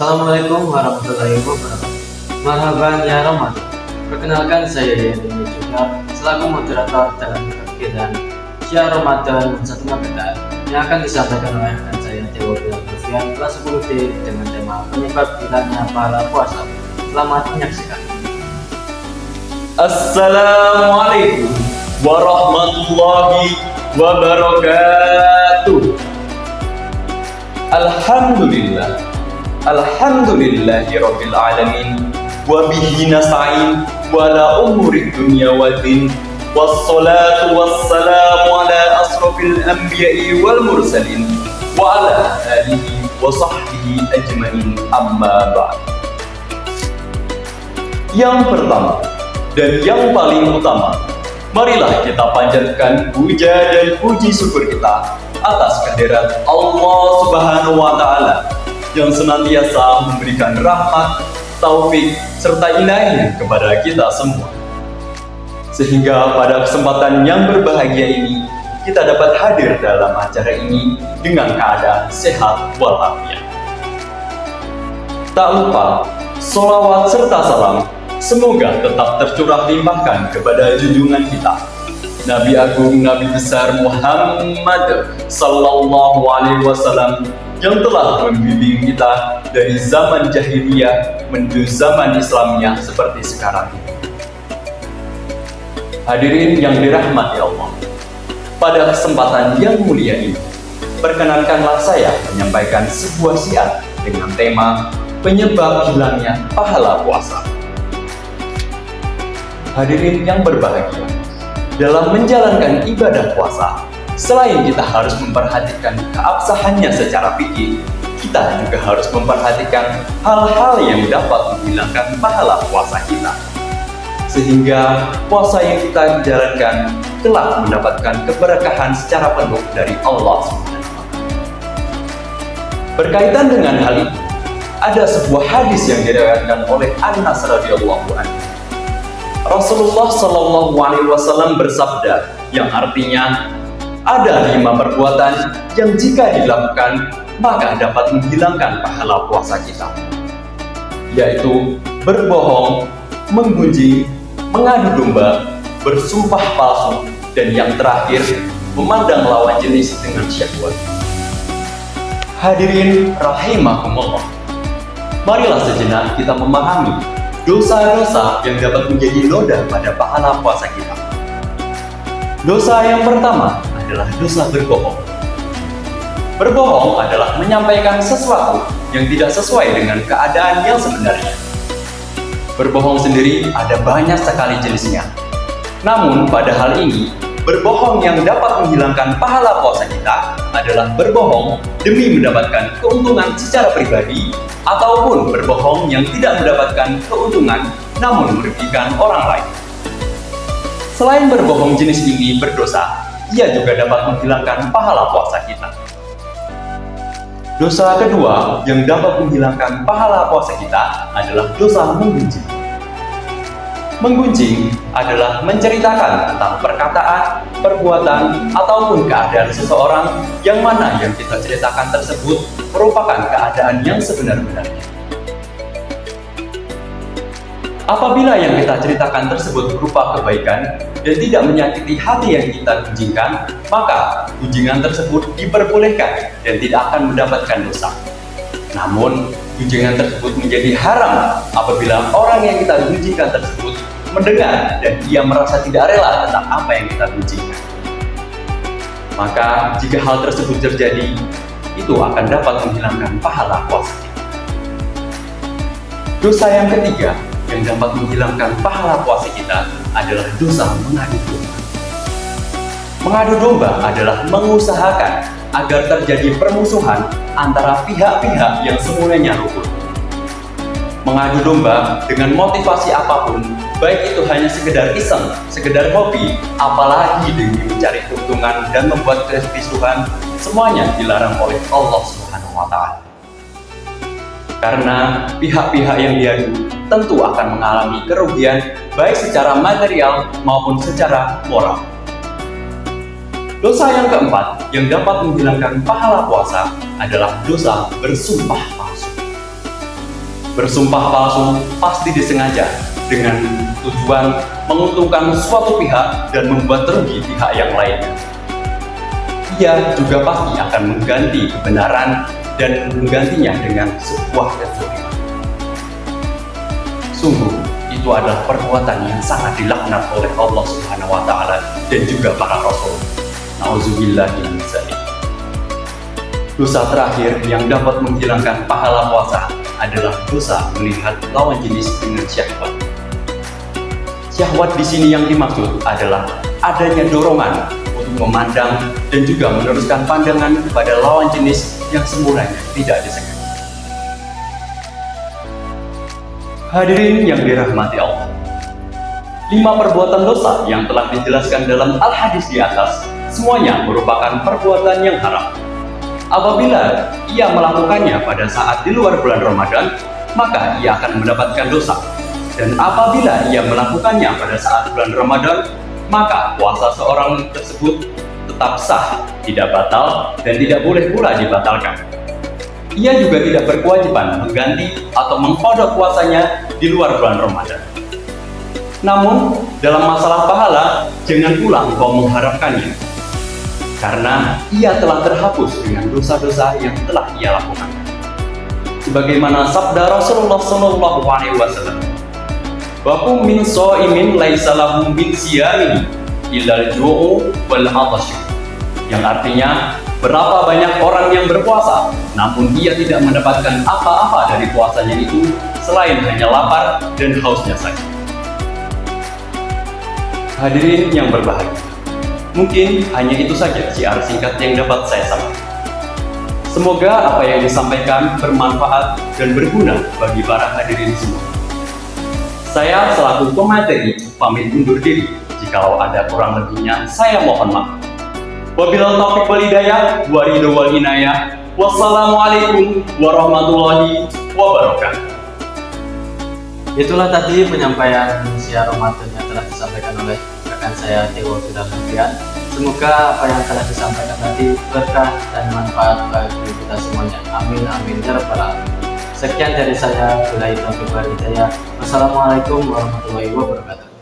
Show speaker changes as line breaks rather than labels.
Assalamualaikum warahmatullahi wabarakatuh. Marhaban ya Ramadan. Perkenalkan saya Yandini juga selaku moderator dalam kegiatan Syiar Ramadan Bersatu Kita yang akan disampaikan oleh rekan saya Dewa Bilal kelas 10D dengan tema penyebab hilangnya pahala puasa. Selamat menyaksikan.
Assalamualaikum warahmatullahi wabarakatuh. Alhamdulillahi rabbil alamin wa bihi nasta'in wa la umuri dunya waddin wassalatu wassalamu ala asrofil anbiya'i wal mursalin wa ala alihi wa sahbihi ajmain amma ba'd. Yang pertama dan yang paling utama, marilah kita panjatkan puja dan puji syukur kita atas kehadirat Allah Subhanahu wa Ta'ala yang senantiasa memberikan rahmat, taufik, serta inayahnya kepada kita semua. Sehingga pada kesempatan yang berbahagia ini, kita dapat hadir dalam acara ini dengan keadaan sehat walafiat. Tak lupa, sholawat serta salam semoga tetap tercurah limpahkan kepada junjungan kita, Nabi Agung Nabi Besar Muhammad Sallallahu Alaihi Wasallam yang telah membimbing kita dari zaman jahiliyah menuju zaman Islamnya seperti sekarang ini. Hadirin yang dirahmati Allah, pada kesempatan yang mulia ini, perkenankanlah saya menyampaikan sebuah syiar dengan tema penyebab hilangnya pahala puasa. Hadirin yang berbahagia, dalam menjalankan ibadah puasa, selain kita harus memperhatikan keabsahannya secara fikih, kita juga harus memperhatikan hal-hal yang dapat menghilangkan pahala puasa kita. Sehingga puasa yang kita jalankan telah mendapatkan keberkahan secara penuh dari Allah SWT. Berkaitan dengan hal itu, ada sebuah hadis yang diriwayatkan oleh Anas radhiyallahu anhu. Rasulullah Shallallahu Alaihi Wasallam bersabda, yang artinya ada 5 perbuatan yang jika dilakukan maka dapat menghilangkan pahala puasa kita, yaitu berbohong, menggunjing, mengadu domba, bersumpah palsu, dan yang terakhir memandang lawan jenis dengan syahwat. Hadirin rahimakumullah, marilah sejenak kita memahami dosa-dosa yang dapat menjadi noda pada pahala puasa kita. Dosa yang pertama adalah dosa berbohong. Berbohong adalah menyampaikan sesuatu yang tidak sesuai dengan keadaan yang sebenarnya. Berbohong sendiri ada banyak sekali jenisnya. Namun pada hal ini, berbohong yang dapat menghilangkan pahala puasa kita adalah berbohong demi mendapatkan keuntungan secara pribadi ataupun berbohong yang tidak mendapatkan keuntungan namun merugikan orang lain. Selain berbohong jenis ini berdosa, ia juga dapat menghilangkan pahala puasa kita. Dosa kedua yang dapat menghilangkan pahala puasa kita adalah dosa menggunjing. Menggunjing adalah menceritakan tentang perkataan, perbuatan, ataupun keadaan seseorang yang mana yang kita ceritakan tersebut merupakan keadaan yang sebenar-benarnya. Apabila yang kita ceritakan tersebut berupa kebaikan dan tidak menyakiti hati yang kita gunjingkan, maka gunjingan tersebut diperbolehkan dan tidak akan mendapatkan dosa. Namun, gunjingan tersebut menjadi haram apabila orang yang kita gunjingkan tersebut mendengar dan ia merasa tidak rela tentang apa yang kita gunjingkan. Maka, jika hal tersebut terjadi, itu akan dapat menghilangkan pahala puasa kita. Dosa yang ketiga yang dapat menghilangkan pahala puasa kita adalah dosa mengadu domba. Mengadu domba adalah mengusahakan agar terjadi permusuhan antara pihak-pihak yang semuanya rukun. Mengadu domba dengan motivasi apapun, baik itu hanya sekedar iseng, sekedar hobi, apalagi demi mencari keuntungan dan membuat kerusuhan, semuanya dilarang oleh Allah Subhanahu wa Ta'ala. Karena pihak-pihak yang diadu tentu akan mengalami kerugian baik secara material maupun secara moral. Dosa yang keempat yang dapat menghilangkan pahala puasa adalah dosa bersumpah palsu. Bersumpah palsu pasti disengaja dengan tujuan menguntungkan suatu pihak dan membuat rugi pihak yang lainnya. Ia juga pasti akan mengganti kebenaran dan menggantinya dengan sebuah kezaliman. Sungguh, itu adalah perbuatan yang sangat dilaknat oleh Allah Subhanahu wa Ta'ala dan juga para rasul. Nauzubillahi min dzalik. Dosa terakhir yang dapat menghilangkan pahala puasa adalah dosa melihat lawan jenis dengan syahwat. Syahwat di sini yang dimaksud adalah adanya dorongan untuk memandang dan juga meneruskan pandangan kepada lawan jenis yang semulanya tidak disengaja. Hadirin yang dirahmati Allah, 5 perbuatan dosa yang telah dijelaskan dalam Al-Hadis di atas semuanya merupakan perbuatan yang haram. Apabila ia melakukannya pada saat di luar bulan Ramadan, maka ia akan mendapatkan dosa. Dan apabila ia melakukannya pada saat bulan Ramadan, maka puasa seorang tersebut tetap sah, tidak batal, dan tidak boleh pula dibatalkan. Ia juga tidak berkewajiban mengganti atau mengqadha puasanya di luar bulan Ramadan. Namun, dalam masalah pahala, jangan pula engkau mengharapkannya, karena ia telah terhapus dengan dosa-dosa yang telah ia lakukan. Sebagaimana sabda Rasulullah SAW, "Wa min shaimin laisa lahu min siyamihi illa al-ju'u wal 'atash." Yang artinya, berapa banyak orang yang berpuasa, namun ia tidak mendapatkan apa-apa dari puasanya itu selain hanya lapar dan hausnya saja. Hadirin yang berbahagia, mungkin hanya itu saja syiar singkat yang dapat saya sampaikan. Semoga apa yang disampaikan bermanfaat dan berguna bagi para hadirin semua. Saya selaku pemateri pamit undur diri. Jikalau ada kurang lebihnya, saya mohon maaf. Wabillahi taufiq wal hidayah, wa ridho wal inayah. Wassalamualaikum warahmatullahi wabarakatuh.
Itulah tadi penyampaian syiar Ramadan yang telah disampaikan oleh rekan saya Theo Firdaus Novian. Semoga apa yang telah disampaikan tadi berkah dan manfaat bagi kita semuanya. Amin amin ya rabbal alamin. Sekian dari saya, billahi taufiq wal hidayah. Wassalamualaikum warahmatullahi wabarakatuh.